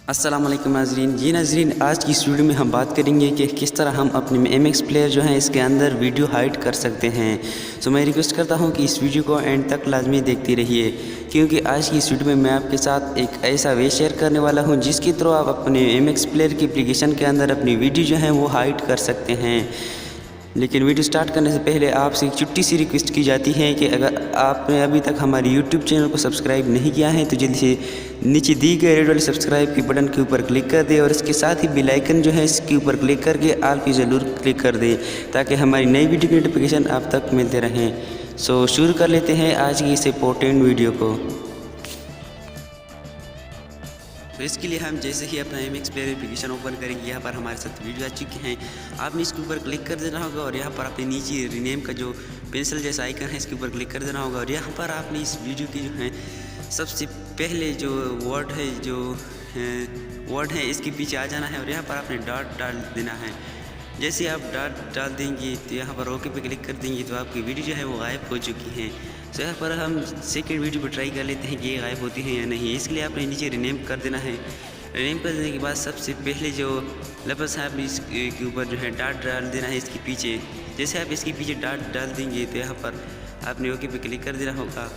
अस्सलाम वालेकुम नाज़रीन। जी नाज़रीन, आज की इस वीडियो में हम बात करेंगे कि किस तरह हम अपने MX प्लेयर जो है इसके अंदर वीडियो हाइड कर सकते हैं। सो मैं रिक्वेस्ट करता हूं कि इस वीडियो को एंड तक लाजमी देखते रहिए, क्योंकि आज की इस वीडियो में मैं आपके साथ एक ऐसा वे शेयर करने वाला हूं जिसके थ्रू आप अपने MX प्लेयर की एप्लीकेशन के अंदर अपनी वीडियो जो है वो हाइड कर सकते हैं। लेकिन वीडियो स्टार्ट करने से पहले आपसे एक छोटी सी रिक्वेस्ट की जाती है कि अगर आपने अभी तक हमारे YouTube चैनल को सब्सक्राइब नहीं किया है तो जल्दी से नीचे दी गए रेड वाले सब्सक्राइब के बटन के ऊपर क्लिक कर दें और इसके साथ ही बेल आइकन जो है इसके ऊपर क्लिक करके ऑल पे ज़रूर क्लिक कर दें ताकि हमारी नई वीडियो की नोटिफिकेशन आप तक मिलते रहें। सो शुरू कर लेते हैं आज की इस इंपॉर्टेंट वीडियो को। तो इसके लिए हम जैसे ही अपना MX प्लेयर एप्लीकेशन ओपन करेंगे, यहाँ पर हमारे साथ वीडियो आ चुके हैं। आपने इसके ऊपर क्लिक कर देना होगा और यहाँ पर अपने नीचे रीनेम का जो पेंसिल जैसा आइकन है इसके ऊपर क्लिक कर देना होगा और यहाँ पर आपने इस वीडियो की जो है सबसे पहले जो वर्ड है इसके पीछे आ जाना है और यहाँ पर आपने डॉट डाल देना है। जैसे आप डॉट डाल देंगे तो यहाँ पर ओके पे क्लिक कर देंगे तो आपकी वीडियो जो है वो गायब हो चुकी है। तो यहाँ पर हम सेकंड वीडियो पर ट्राई कर लेते हैं कि ये गायब होती है या नहीं। इसके लिए आपने नीचे रीनेम कर देना है। रीनेम कर देने के बाद सबसे पहले जो लफ्ज़ है आपने इसके ऊपर जो है डॉट डाल देना है इसके पीछे। जैसे आप इसके पीछे डॉट डाल देंगे तो यहाँ पर आपने ओके पे क्लिक कर देना होगा।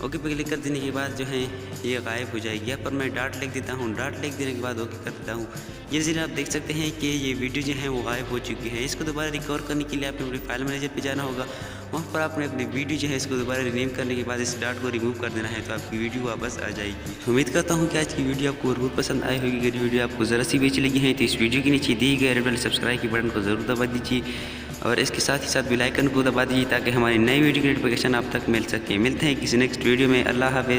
ओके पे क्लिक कर देने के बाद जो है ये गायब हो जाएगी। यहाँ पर मैं डॉट लिख देता हूँ। डॉट लिख देने के बाद ओके कर देता हूँ। ये ज़रा आप देख सकते हैं कि ये वीडियो जो है वो गायब हो चुकी है। इसको दोबारा रिकवर करने के लिए आपने अपने फाइल मैनेजर पे जाना होगा। वहाँ पर आपने अपनी वीडियो जो है इसको दोबारा रीनेम करने के बाद इस डॉट को रिमूव कर देना है तो आपकी वीडियो वापस आ जाएगी। उम्मीद करता हूँ कि आज की वीडियो आपको जरूर पसंद आई होगी। अगर वीडियो आपको ज़रा सी भी अच्छी लगी है तो इस वीडियो के नीचे दिए गए रेड वाले सब्सक्राइब के बटन को ज़रूर दबा दीजिए और इसके साथ ही साथ बेल आइकन को दबा दीजिए ताकि हमारी नई वीडियो की नोटिफिकेशन आप तक मिल सके। मिलते हैं किसी नेक्स्ट वीडियो में। अल्लाह हाफ़िज़।